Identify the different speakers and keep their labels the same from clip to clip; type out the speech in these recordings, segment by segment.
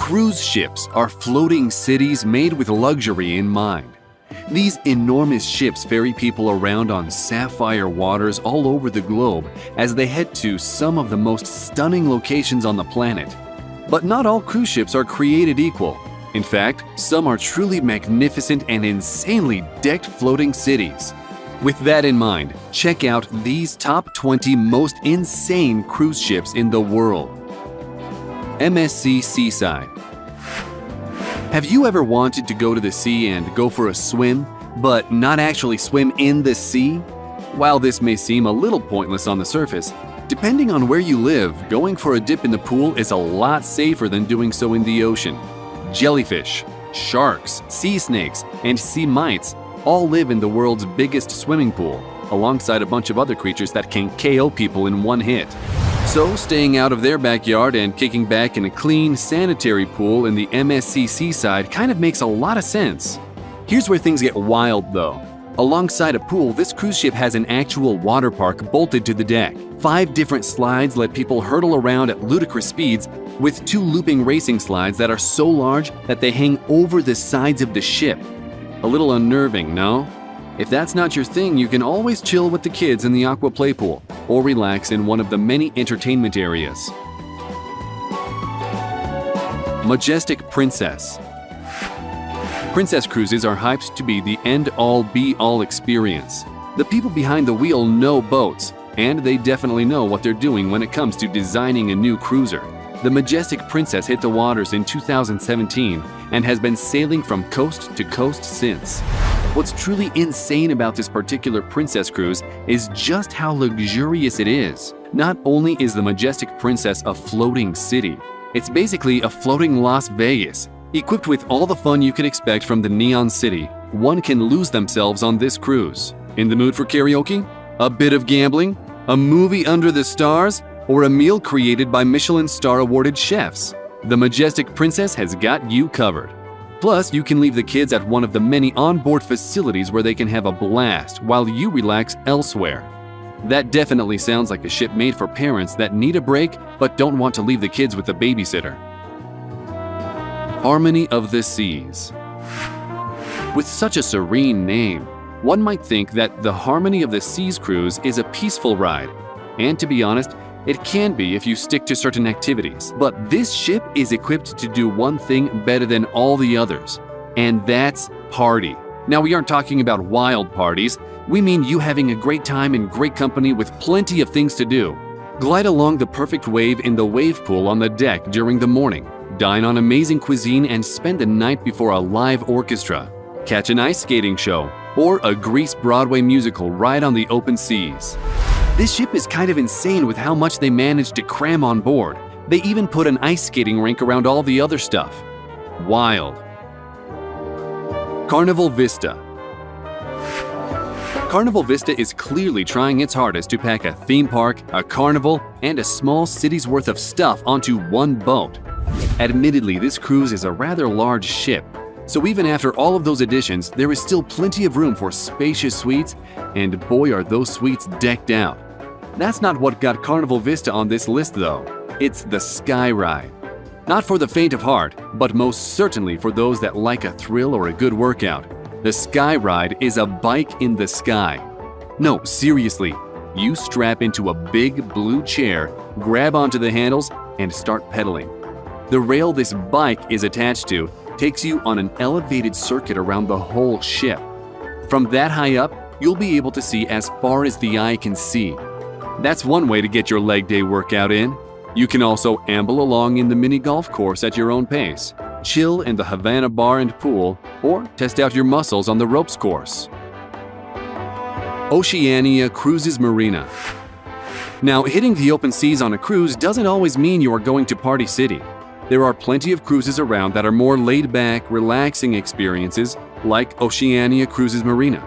Speaker 1: Cruise ships are floating cities made with luxury in mind. These enormous ships ferry people around on sapphire waters all over the globe as they head to some of the most stunning locations on the planet. But not all cruise ships are created equal. In fact, some are truly magnificent and insanely decked floating cities. With that in mind, check out these top 20 most insane cruise ships in the world. MSC Seaside. Have you ever wanted to go to the sea and go for a swim, but not actually swim in the sea? While this may seem a little pointless on the surface, depending on where you live, going for a dip in the pool is a lot safer than doing so in the ocean. Jellyfish, sharks, sea snakes, and sea mites all live in the world's biggest swimming pool, alongside a bunch of other creatures that can KO people in one hit. So, staying out of their backyard and kicking back in a clean, sanitary pool in the MSC Seaside kind of makes a lot of sense. Here's where things get wild though. Alongside a pool, this cruise ship has an actual water park bolted to the deck. 5 different slides let people hurtle around at ludicrous speeds, with 2 looping racing slides that are so large that they hang over the sides of the ship. A little unnerving, no? If that's not your thing, you can always chill with the kids in the aqua play pool, or relax in one of the many entertainment areas. Majestic Princess. Princess cruises are hyped to be the end-all be-all experience. The people behind the wheel know boats, and they definitely know what they're doing when it comes to designing a new cruiser. The Majestic Princess hit the waters in 2017 and has been sailing from coast to coast since. What's truly insane about this particular Princess cruise is just how luxurious it is. Not only is the Majestic Princess a floating city, it's basically a floating Las Vegas. Equipped with all the fun you could expect from the Neon City, one can lose themselves on this cruise. In the mood for karaoke? A bit of gambling? A movie under the stars? Or a meal created by Michelin star-awarded chefs? The Majestic Princess has got you covered. Plus, you can leave the kids at one of the many onboard facilities where they can have a blast while you relax elsewhere. That definitely sounds like a ship made for parents that need a break but don't want to leave the kids with a babysitter. Harmony of the Seas. With such a serene name, one might think that the Harmony of the Seas cruise is a peaceful ride. And to be honest, it can be if you stick to certain activities. But this ship is equipped to do one thing better than all the others, and that's party. Now, we aren't talking about wild parties. We mean you having a great time in great company with plenty of things to do. Glide along the perfect wave in the wave pool on the deck during the morning. Dine on amazing cuisine and spend the night before a live orchestra. Catch an ice skating show or a Grease Broadway musical right on the open seas. This ship is kind of insane with how much they managed to cram on board. They even put an ice skating rink around all the other stuff. Wild. Carnival Vista. Carnival Vista is clearly trying its hardest to pack a theme park, a carnival, and a small city's worth of stuff onto one boat. Admittedly, this cruise is a rather large ship, so even after all of those additions, there is still plenty of room for spacious suites, and boy are those suites decked out. That's not what got Carnival Vista on this list though. It's the Sky Ride. Not for the faint of heart, but most certainly for those that like a thrill or a good workout. The Sky Ride is a bike in the sky. No, seriously, you strap into a big blue chair, grab onto the handles, and start pedaling. The rail this bike is attached to takes you on an elevated circuit around the whole ship. From that high up, you'll be able to see as far as the eye can see. That's one way to get your leg day workout in. You can also amble along in the mini golf course at your own pace, chill in the Havana bar and pool, or test out your muscles on the ropes course. Oceania Cruises Marina. Now, hitting the open seas on a cruise doesn't always mean you are going to Party City. There are plenty of cruises around that are more laid-back, relaxing experiences, like Oceania Cruises Marina.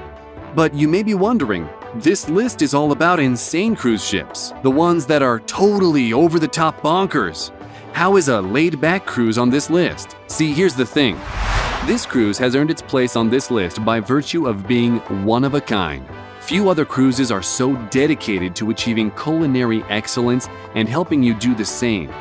Speaker 1: But you may be wondering, this list is all about insane cruise ships, the ones that are totally over-the-top bonkers. How is a laid-back cruise on this list? See, here's the thing. This cruise has earned its place on this list by virtue of being one of a kind. Few other cruises are so dedicated to achieving culinary excellence and helping you do the same.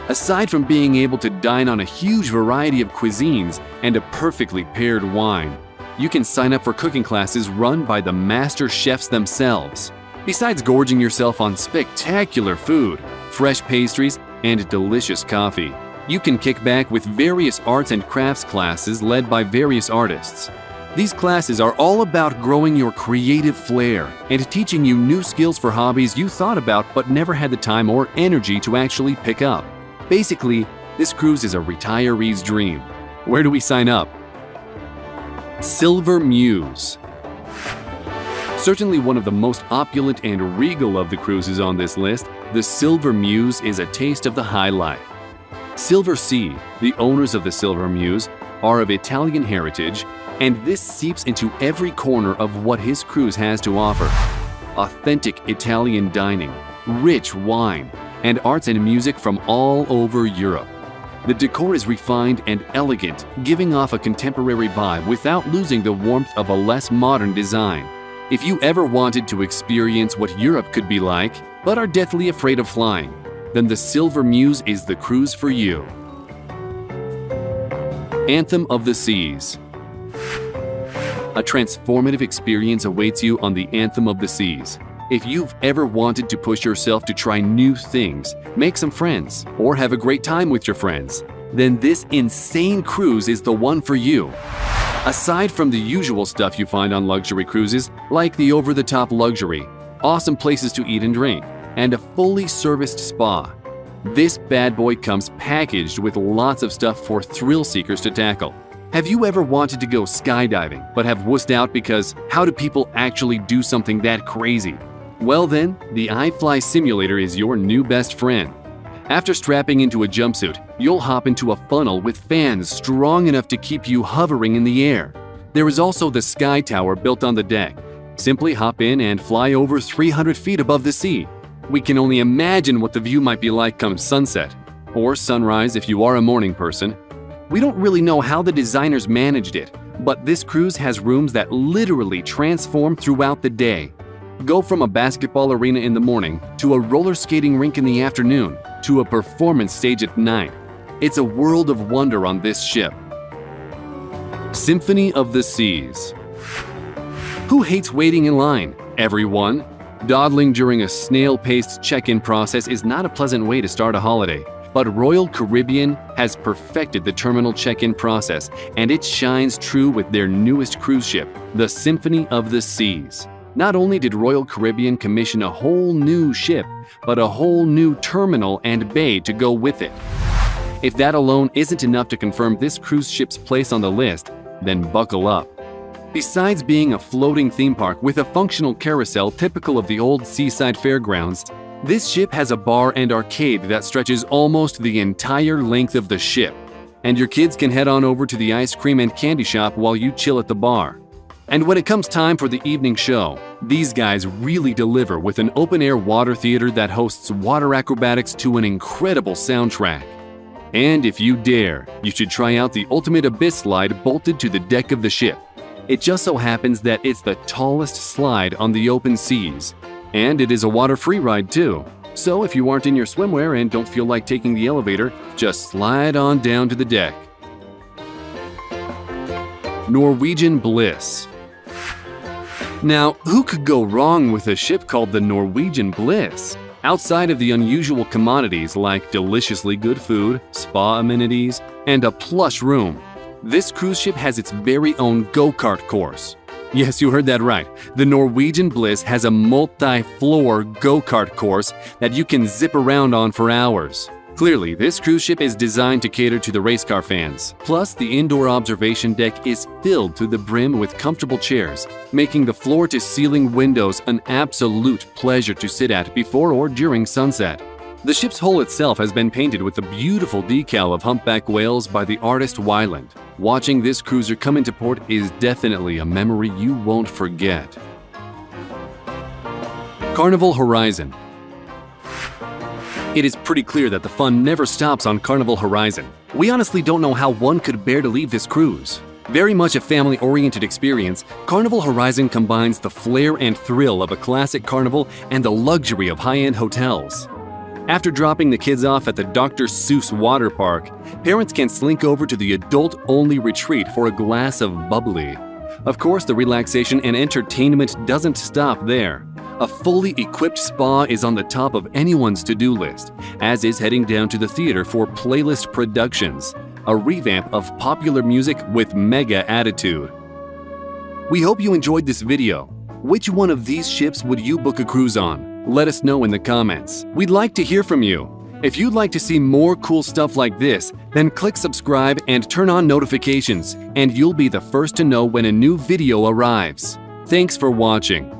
Speaker 1: Aside from being able to dine on a huge variety of cuisines and a perfectly paired wine, you can sign up for cooking classes run by the master chefs themselves. Besides gorging yourself on spectacular food, fresh pastries, and delicious coffee, you can kick back with various arts and crafts classes led by various artists. These classes are all about growing your creative flair and teaching you new skills for hobbies you thought about but never had the time or energy to actually pick up. Basically, this cruise is a retiree's dream. Where do we sign up? Silver Muse. Certainly one of the most opulent and regal of the cruises on this list, the Silver Muse is a taste of the high life. Silver Sea, the owners of the Silver Muse, are of Italian heritage, and this seeps into every corner of what his cruise has to offer. Authentic Italian dining, rich wine, and arts and music from all over Europe. The decor is refined and elegant, giving off a contemporary vibe without losing the warmth of a less modern design. If you ever wanted to experience what Europe could be like, but are deathly afraid of flying, then the Silver Muse is the cruise for you. Anthem of the Seas. A transformative experience awaits you on the Anthem of the Seas. If you've ever wanted to push yourself to try new things, make some friends, or have a great time with your friends, then this insane cruise is the one for you. Aside from the usual stuff you find on luxury cruises, like the over-the-top luxury, awesome places to eat and drink, and a fully serviced spa, this bad boy comes packaged with lots of stuff for thrill seekers to tackle. Have you ever wanted to go skydiving but have wussed out because how do people actually do something that crazy? Well then, the iFly simulator is your new best friend. After strapping into a jumpsuit, you'll hop into a funnel with fans strong enough to keep you hovering in the air. There is also the Sky Tower built on the deck. Simply hop in and fly over 300 feet above the sea. We can only imagine what the view might be like come sunset, or sunrise if you are a morning person. We don't really know how the designers managed it, but this cruise has rooms that literally transform throughout the day. Go from a basketball arena in the morning, to a roller skating rink in the afternoon, to a performance stage at night. It's a world of wonder on this ship. Symphony of the Seas. Who hates waiting in line? Everyone. Dawdling during a snail-paced check-in process is not a pleasant way to start a holiday, but Royal Caribbean has perfected the terminal check-in process, and it shines true with their newest cruise ship, the Symphony of the Seas. Not only did Royal Caribbean commission a whole new ship, but a whole new terminal and bay to go with it. If that alone isn't enough to confirm this cruise ship's place on the list, then buckle up. Besides being a floating theme park with a functional carousel typical of the old seaside fairgrounds, this ship has a bar and arcade that stretches almost the entire length of the ship, and your kids can head on over to the ice cream and candy shop while you chill at the bar. And when it comes time for the evening show, these guys really deliver with an open-air water theater that hosts water acrobatics to an incredible soundtrack. And if you dare, you should try out the Ultimate Abyss slide bolted to the deck of the ship. It just so happens that it's the tallest slide on the open seas. And it is a water-free ride too. So if you aren't in your swimwear and don't feel like taking the elevator, just slide on down to the deck. Norwegian Bliss. Now, who could go wrong with a ship called the Norwegian Bliss? Outside of the unusual commodities like deliciously good food, spa amenities, and a plush room, this cruise ship has its very own go-kart course. Yes, you heard that right. The Norwegian Bliss has a multi-floor go-kart course that you can zip around on for hours. Clearly, this cruise ship is designed to cater to the race car fans. Plus, the indoor observation deck is filled to the brim with comfortable chairs, making the floor-to-ceiling windows an absolute pleasure to sit at before or during sunset. The ship's hull itself has been painted with the beautiful decal of humpback whales by the artist Wyland. Watching this cruiser come into port is definitely a memory you won't forget. Carnival Horizon. It is pretty clear that the fun never stops on Carnival Horizon. We honestly don't know how one could bear to leave this cruise. Very much a family-oriented experience, Carnival Horizon combines the flair and thrill of a classic carnival and the luxury of high-end hotels. After dropping the kids off at the Dr. Seuss water park, parents can slink over to the adult-only retreat for a glass of bubbly. Of course, the relaxation and entertainment doesn't stop there. A fully equipped spa is on the top of anyone's to-do list, as is heading down to the theater for Playlist Productions, a revamp of popular music with mega attitude. We hope you enjoyed this video. Which one of these ships would you book a cruise on? Let us know in the comments. We'd like to hear from you. If you'd like to see more cool stuff like this, then click subscribe and turn on notifications, and you'll be the first to know when a new video arrives. Thanks for watching.